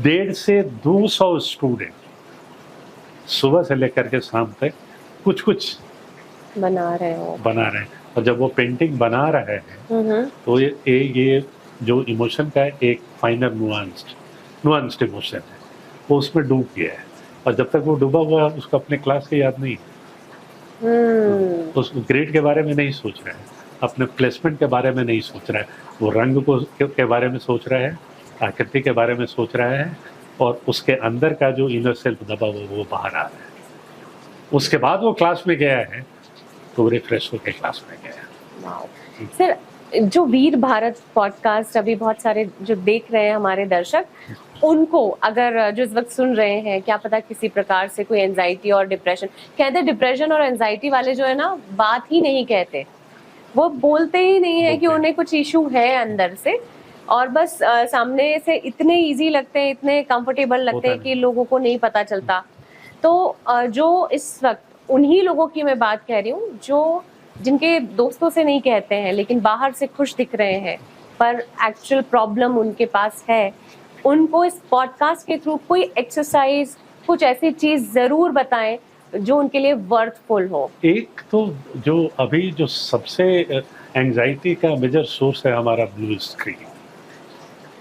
150 से 200 स्टूडेंट सुबह से लेकर के शाम तक कुछ बना रहे हैं। और जब वो पेंटिंग बना रहे हैं तो ये जो इमोशन का एक फाइनर नुआंस्ड इमोशन है, वो उसमें डूब गया है। और जब तक वो डूबा हुआ है उसको अपने क्लास की याद नहीं है, उस ग्रेड के बारे में नहीं सोच रहा है, अपने प्लेसमेंट के बारे में नहीं सोच रहा है, वो रंग को के बारे में सोच रहा है आकृति के बारे में सोच रहा है और उसके अंदर का जो इनर सेल्फ दबा वो बाहर आ रहा है। उसके बाद वो क्लास में गया है तो रिफ्रेश होकर क्लास में गया। वाओ। सर, जो वीर भारत पॉडकास्ट अभी बहुत सारे जो देख रहे हैं हमारे दर्शक, उनको अगर जो इस वक्त सुन रहे हैं, क्या पता किसी प्रकार से कोई एंजाइटी और डिप्रेशन, कहते हैं डिप्रेशन और एंजाइटी वाले जो है ना बात ही नहीं कहते, वो बोलते ही नहीं है कि उन्हें कुछ इशू है अंदर से, और बस सामने से इतने इजी लगते हैं, इतने कंफर्टेबल लगते हैं कि लोगों को नहीं पता चलता। तो जो इस वक्त उन्हीं लोगों की मैं बात कह रही हूँ जो जिनके दोस्तों से नहीं कहते हैं लेकिन बाहर से खुश दिख रहे हैं, पर एक्चुअल प्रॉब्लम उनके पास है, उनको इस पॉडकास्ट के थ्रू कोई एक्सरसाइज, कुछ ऐसी चीज जरूर बताएं जो उनके लिए वर्थफुल हो। एक तो जो अभी जो सबसे एंजाइटी का मेजर सोर्स है हमारा ब्लू स्क्रीन।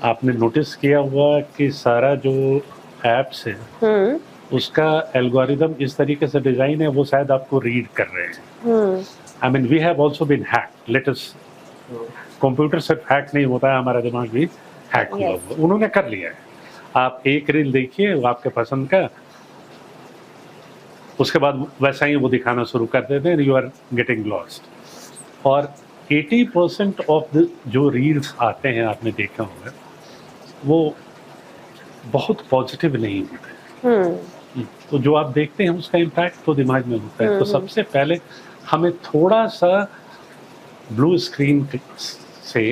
आपने नोटिस किया हुआ कि सारा जो एप्स है उसका एल्गोरिदम इस तरीके से डिजाइन है, वो शायद आपको रीड कर रहे हैं। I mean we have also been hacked, let us, computer सिर्फ हैक नहीं होता है, हमारा दिमाग भी हैक हुआ हुआ, उन्होंने कर लिया है। आप एक रील देखिए वो आपके पसंद का, उसके बाद वैसा ही वो दिखाना शुरू कर देते हैं, यू आर गेटिंग लॉस्ट। और 80% ऑफ द जो रील्स आते हैं, आपने देखा होगा, वो बहुत पॉजिटिव नहीं होते। तो जो आप देखते हैं उसका इम्पैक्ट तो दिमाग में होता है। तो सबसे पहले हमें थोड़ा सा ब्लू स्क्रीन से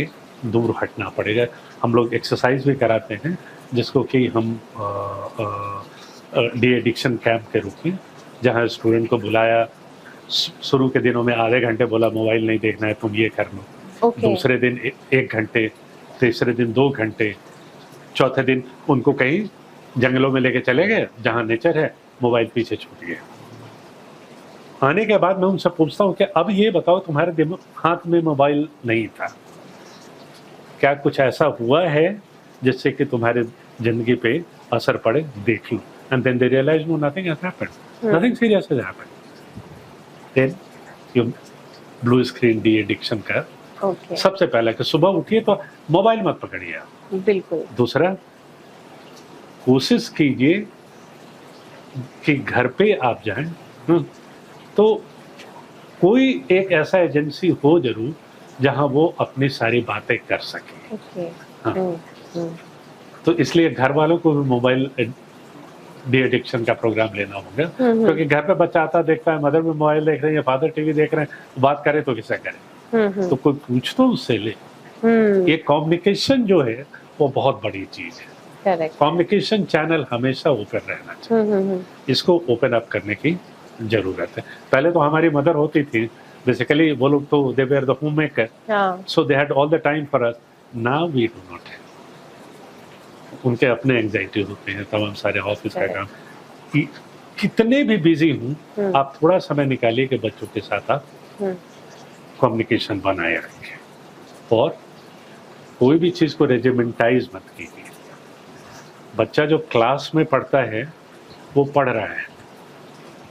दूर हटना पड़ेगा। हम लोग एक्सरसाइज भी कराते हैं जिसको कि हम डी एडिक्शन कैंप के रूप में, जहाँ स्टूडेंट को बुलाया, शुरू के दिनों में आधे घंटे बोला मोबाइल नहीं देखना है, तुम ये कर लो। दूसरे दिन 1 घंटे, तीसरे दिन 2 घंटे, चौथे दिन उनको कहीं जंगलों में लेके चले गए जहाँ नेचर है, मोबाइल पीछे छूट गया। आने के बाद मैं उनसे पूछता हूँ कि अब ये बताओ तुम्हारे हाथ में मोबाइल नहीं था, क्या कुछ ऐसा हुआ है जिससे कि तुम्हारे जिंदगी पे असर पड़े, देख लो। And then they realise no, nothing has happened, nothing serious has happened. Then you blue screen de addiction का सबसे पहले कि सुबह उठिए तो मोबाइल मत पकड़िए आप। बिल्कुल। दूसरा, कोशिश कीजिए कि घर पे आप जाएं, तो कोई एक ऐसा एजेंसी हो जरूर जहां वो अपनी सारी बातें कर सके। हाँ। तो इसलिए घर वालों को भी मोबाइल डी एडिक्शन का प्रोग्राम लेना होगा, क्योंकि घर पे बच्चा आता देखता है मदर भी मोबाइल देख रहे हैं, फादर टीवी देख रहे हैं, बात करे तो किससे करे? तो कोई पूछ तो उससे ले। ये कम्युनिकेशन जो है वो बहुत बड़ी चीज है। कम्युनिकेशन चैनल हमेशा ओपन रहना चाहिए, इसको ओपन अप करने की जरूरत है। पहले तो हमारी मदर होती थी, बेसिकली वो लोग तो they were the homemaker, so they had all the time for us. Now we do not have. उनके अपने एंजाइटी होते हैं, तमाम सारे ऑफिस का काम, कितने भी बिजी हूँ, आप थोड़ा समय निकालिए कि बच्चों के साथ आप कम्युनिकेशन बनाए रखें। और कोई भी चीज़ को रेजिमेंटाइज मत कीजिए। बच्चा जो क्लास में पढ़ता है वो पढ़ रहा है,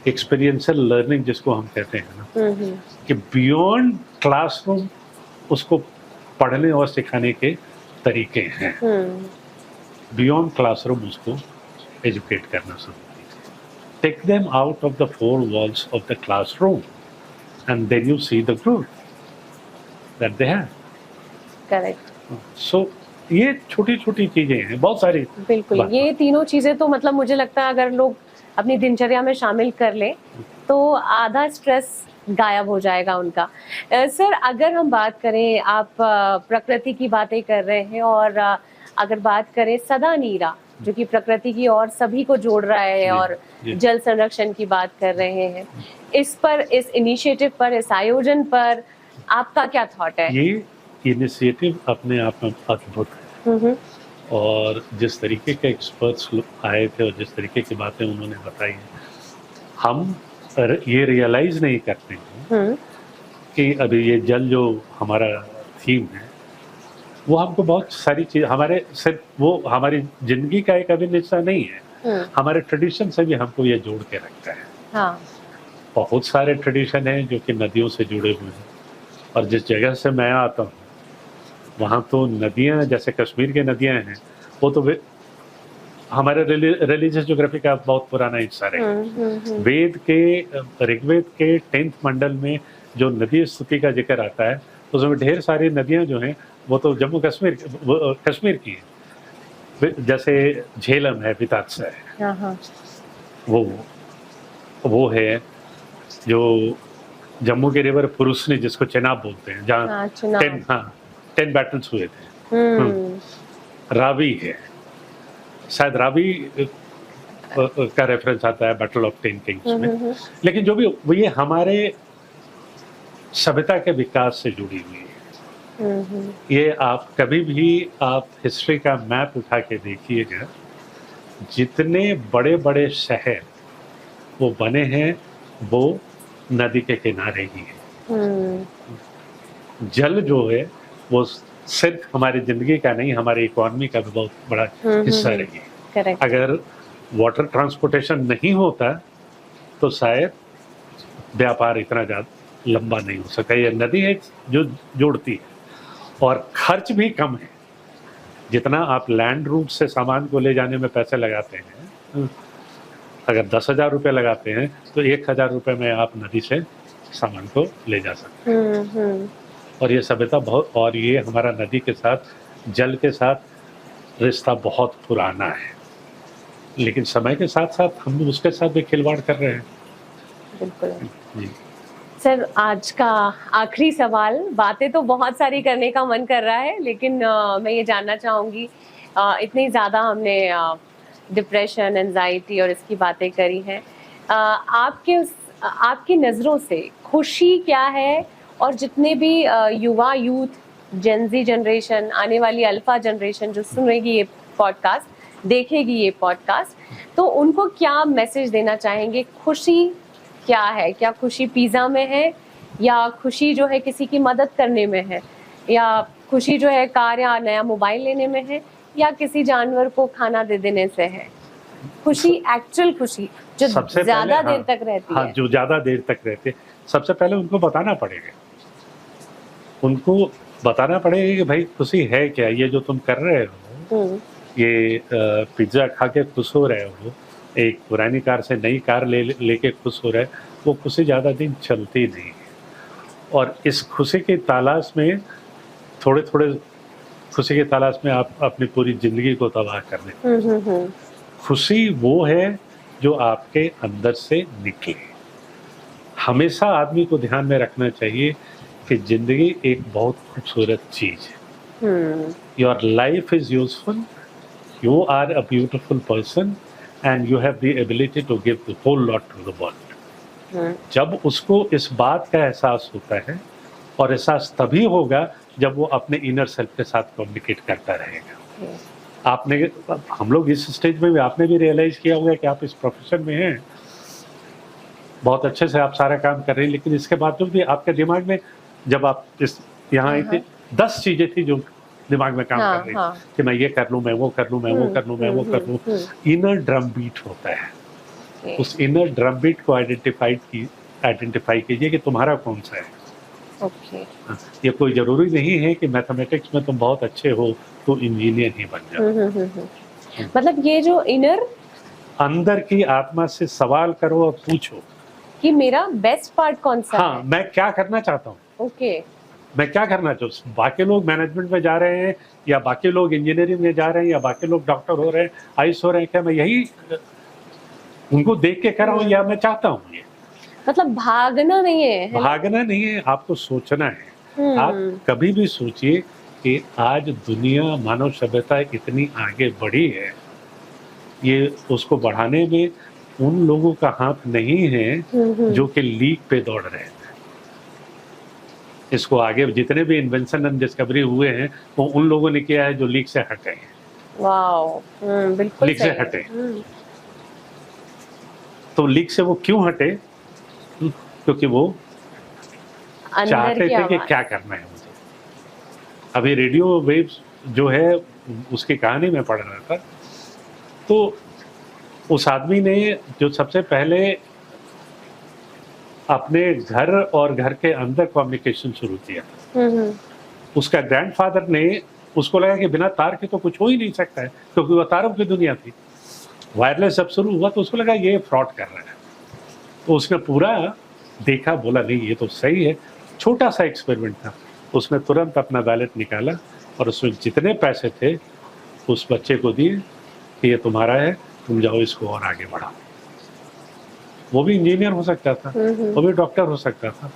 एक्सपीरियंशियल लर्निंग जिसको हम कहते हैं ना, कि बियॉन्ड क्लासरूम उसको पढ़ने और सिखाने के तरीके हैं। बियॉन्ड क्लासरूम उसको एजुकेट करना शुरू कीजिए। Take them out of the 4 walls of the classroom and then you see the growth that they have. Correct. So ये छोटी छोटी चीजें हैं, बहुत सारी। बिल्कुल, ये तीनों चीजें तो मतलब मुझे लगता है अगर लोग अपनी दिनचर्या में शामिल कर ले तो आधा स्ट्रेस गायब हो जाएगा उनका। सर, अगर हम बात करें, आप प्रकृति की बातें कर रहे हैं, और अगर बात करें सदा नीरा जो कि प्रकृति की और सभी को जोड़ रहा है, और जल संरक्षण की बात कर रहे हैं, इस पर, इस इनिशिएटिव पर, इस आयोजन पर आपका क्या थॉट है? ये इनिशिएटिव अपने आप में अद्भुत है, और जिस तरीके के एक्सपर्ट्स आए थे और जिस तरीके की बातें उन्होंने बताई, हम ये रियलाइज नहीं करते हैं कि अभी ये जल जो हमारा थीम है वो हमको बहुत सारी चीज, हमारे सिर्फ वो हमारी जिंदगी का एक अभिन्न हिस्सा नहीं है, हमारे ट्रेडिशन से भी हमको ये जोड़ के रखता है। हाँ। बहुत सारे ट्रेडिशन हैं जो कि नदियों से जुड़े हुए हैं, और जिस जगह से मैं आता हूँ वहाँ तो नदियाँ, जैसे कश्मीर की नदियाँ हैं, वो तो हमारे रिलीजियस ज्योग्राफी का बहुत पुराना हिस्सा रहे। वेद के ऋग्वेद के 10th मंडल में जो नदी स्तुति का जिक्र आता है उसमें ढेर सारी नदियां जो हैं वो तो जम्मू कश्मीर कश्मीर की है। जैसे झेलम है, बितात्सा है, वो है जो जम्मू के रिवर पुरुषनी जिसको चेनाब बोलते हैं, जहाँ 10 बैटल्स हुए थे। रावी है, शायद रावी का रेफरेंस आता है बैटल ऑफ 10 किंग्स में। लेकिन जो भी वो ये हमारे सभ्यता के विकास से जुड़ी हुई है। ये आप कभी भी आप हिस्ट्री का मैप उठा के देखिएगा, जितने बड़े बड़े शहर वो बने हैं वो नदी के किनारे ही है। जल जो है वो सिर्फ हमारी जिंदगी का नहीं, हमारी इकोनॉमी का भी बहुत बड़ा हिस्सा रही है। अगर वाटर ट्रांसपोर्टेशन नहीं होता तो शायद व्यापार इतना ज़्यादा लंबा नहीं हो सकता। ये नदी है जो जोड़ती है, और खर्च भी कम है। जितना आप लैंड रूट से सामान को ले जाने में पैसे लगाते हैं, अगर 10,000 रुपये लगाते हैं तो 1,000 रुपये में आप नदी से सामान को ले जा सकते हैं। और ये सभ्यता बहुत, और ये हमारा नदी के साथ, जल के साथ रिश्ता बहुत पुराना है। लेकिन समय के साथ साथ हम उसके साथ भी खिलवाड़ कर रहे हैं। बिल्कुल जी। सर, आज का आखिरी सवाल, बातें तो बहुत सारी करने का मन कर रहा है, लेकिन मैं ये जानना चाहूँगी, इतनी ज़्यादा हमने डिप्रेशन, एंजाइटी और इसकी बातें करी हैं, आपकी नज़रों से खुशी क्या है? और जितने भी युवा, यूथ, जेनजी जनरेशन, आने वाली अल्फा जनरेशन जो सुनेगी ये पॉडकास्ट, देखेगी ये पॉडकास्ट, तो उनको क्या मैसेज देना चाहेंगे? खुशी क्या है? क्या खुशी पिज़्ज़ा में है, या खुशी जो है किसी की मदद करने में है, या खुशी जो है कार या नया मोबाइल लेने में है, या किसी जानवर को खाना दे देने से है? खुशी, एक्चुअल खुशी जो ज़्यादा देर तक रहती है। जो ज़्यादा देर तक रहते, सबसे पहले उनको बताना पड़ेगा। उनको बताना पड़ेगा कि भाई खुशी है क्या? ये जो तुम कर रहे हो, ये पिज्ज़ा खा के खुश हो रहे हो, एक पुरानी कार से नई कार लेके खुश हो रहे, वो खुशी ज़्यादा दिन चलती नहीं है। और इस खुशी की तलाश में, थोड़े थोड़े खुशी की तलाश में आप अपनी पूरी ज़िंदगी को तबाह कर देते। खुशी वो है जो आपके अंदर से निकले। हमेशा आदमी को ध्यान में रखना चाहिए कि ज़िंदगी एक बहुत खूबसूरत चीज़ है। Your life is useful, you are a beautiful person and you have the ability to give the whole lot to the world। जब उसको इस बात का एहसास होता है, और एहसास तभी होगा जब वो अपने इनर सेल्फ के साथ कम्युनिकेट करता रहेगा। आपने, हम लोग इस स्टेज में भी, आपने भी रियलाइज किया होगा कि आप इस प्रोफेशन में हैं, बहुत अच्छे से आप सारा काम कर रहे हैं, लेकिन इसके बावजूद भी आपके दिमाग में, जब आप इस यहाँ आए थे, 10 चीज़ें थी जो दिमाग में काम कर रही थी कि मैं ये कर लूँ, मैं वो कर लूँ, मैं वो कर लूँ, मैं वो कर लूँ। इनर ड्रम बीट होता है। उस इनर ड्रम बीट को आइडेंटिफाई कीजिए कि तुम्हारा कौन सा है। ये कोई ज़रूरी नहीं है कि मैथमेटिक्स में तुम बहुत अच्छे हो तो इंजीनियर ही बन जाओ। मतलब ये जो इनर, अंदर की आत्मा से सवाल करो और पूछो कि मेरा बेस्ट पार्ट कौन सा है। हाँ, मैं क्या करना चाहता हूँ। मैं क्या करना चाहता हूँ। बाकी लोग मैनेजमेंट में जा रहे हैं, या बाकी लोग इंजीनियरिंग में जा रहे हैं, या बाकी लोग डॉक्टर हो रहे हैं, आईएएस हो रहे हैं, क्या मैं यही उनको देख के कर रहा हूँ, या मैं चाहता हूँ ये? मतलब भागना नहीं है, भागना नहीं है, आपको सोचना है। आप कभी भी सोचिए कि आज दुनिया, मानव सभ्यता इतनी आगे बढ़ी है, ये उसको बढ़ाने में उन लोगों का हाथ नहीं है जो कि लीक पे दौड़ रहे हैं। इसको आगे जितने भी इन्वेंशन एंड डिस्कवरी हुए हैं वो उन लोगों ने किया है जो लीक से हटे हैं। बिल्कुल लीक से हटे। तो लीक से वो क्यों हटे? क्योंकि वो चाहते थे कि क्या करना है मुझे। अभी रेडियो वेव्स जो है उसकी कहानी में पढ़ रहा था, तो उस आदमी ने जो सबसे पहले अपने घर और घर के अंदर कम्युनिकेशन शुरू किया था, उसका ग्रैंडफादर ने उसको लगा कि बिना तार के तो कुछ हो ही नहीं सकता है, क्योंकि वह तारों की दुनिया थी। वायरलेस जब शुरू हुआ तो उसको लगा ये फ्रॉड कर रहा है, तो उसने पूरा देखा, बोला नहीं ये तो सही है। छोटा सा एक्सपेरिमेंट था, उसने तुरंत अपना वैलेट निकाला और उसमें जितने पैसे थे उस बच्चे को दिए कि ये तुम्हारा है, तुम जाओ इसको और आगे बढ़ाओ। वो भी इंजीनियर हो सकता था, वो भी डॉक्टर हो सकता था,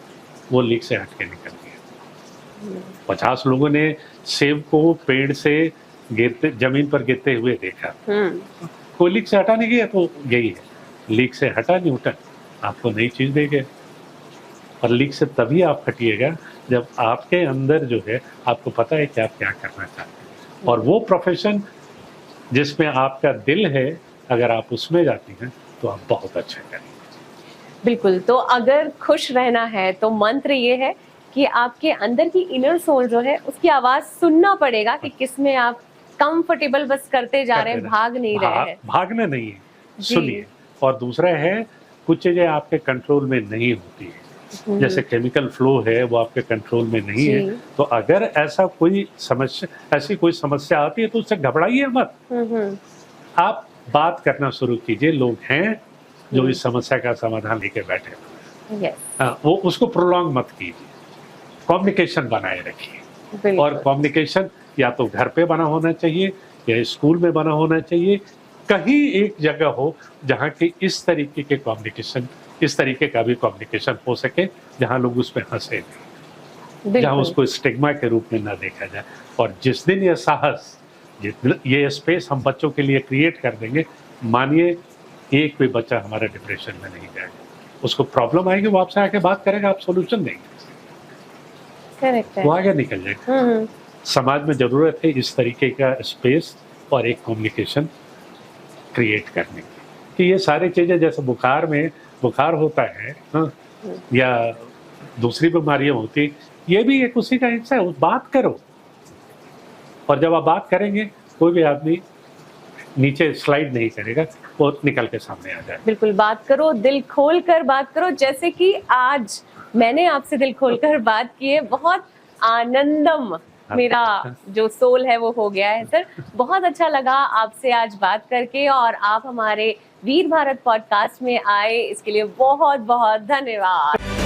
वो लीक से हट के निकल गया। 50 लोगों ने सेब को पेड़ से गिरते, जमीन पर गिरते हुए देखा, कोई लीक से हटा नहीं गया, तो यही है, लीक से हटा न्यूटन, आपको नई चीज दे गए। और लीक से तभी आप हटिएगा जब आपके अंदर जो है आपको पता है कि आप क्या करना चाहते हैं, और वो प्रोफेशन जिसमें आपका दिल है, अगर आप उसमें जाती हैं तो आप बहुत अच्छा करेंगे। बिल्कुल, तो अगर खुश रहना है तो मंत्र ये है कि आपके अंदर की इनर सोल जो है उसकी आवाज सुनना पड़ेगा कि किसमें आप कंफर्टेबल बस करते जा रहे हैं, भाग नहीं रहे हैं। भागना नहीं है, सुनिए। और दूसरा है, कुछ चीजें आपके कंट्रोल में नहीं होती है, जैसे केमिकल फ्लो है वो आपके कंट्रोल में नहीं है, तो अगर ऐसा कोई समस्या, ऐसी कोई समस्या आती है तो उससे घबराइए मत, आप बात करना शुरू कीजिए। लोग हैं जो इस समस्या का समाधान लेके बैठे हुए हैं, वो उसको प्रोलॉन्ग मत कीजिए, कम्युनिकेशन बनाए रखिए। और कम्युनिकेशन या तो घर पे बना होना चाहिए या स्कूल में बना होना चाहिए, कहीं एक जगह हो जहाँ की इस तरीके के कम्युनिकेशन, इस तरीके का भी कम्युनिकेशन हो सके, जहाँ लोग उस पर हंसे नहीं, जहाँ उसको स्टिग्मा के रूप में ना देखा जाए। और जिस दिन ये साहस, ये स्पेस हम बच्चों के लिए क्रिएट कर देंगे, मानिए एक भी बच्चा हमारा डिप्रेशन में नहीं जाएगा। उसको प्रॉब्लम आएगी, वो आपसे आके बात करेगा, आप सॉल्यूशन देंगे, करेक्ट है, वो आगे निकल जाएगा। समाज में जरूरत है इस तरीके का स्पेस और एक कम्युनिकेशन क्रिएट करने की, कि ये सारी चीजें, जैसे बुखार में बुखार होता है या दूसरी बीमारियां होती, ये भी एक उसी का हिस्सा है। बात करो, और जब आप बात करेंगे कोई भी आदमी नीचे स्लाइड नहीं करेगा, वो निकल के सामने आ जाए। बिल्कुल, बात करो, दिल खोल कर बात करो, जैसे कि आज मैंने आपसे दिल खोल कर बात की है। बहुत आनंदम मेरा जो सोल है वो हो गया है सर। बहुत अच्छा लगा आपसे आज बात करके, और आप हमारे वीर भारत पॉडकास्ट में आए, इसके लिए बहुत बहुत धन्यवाद।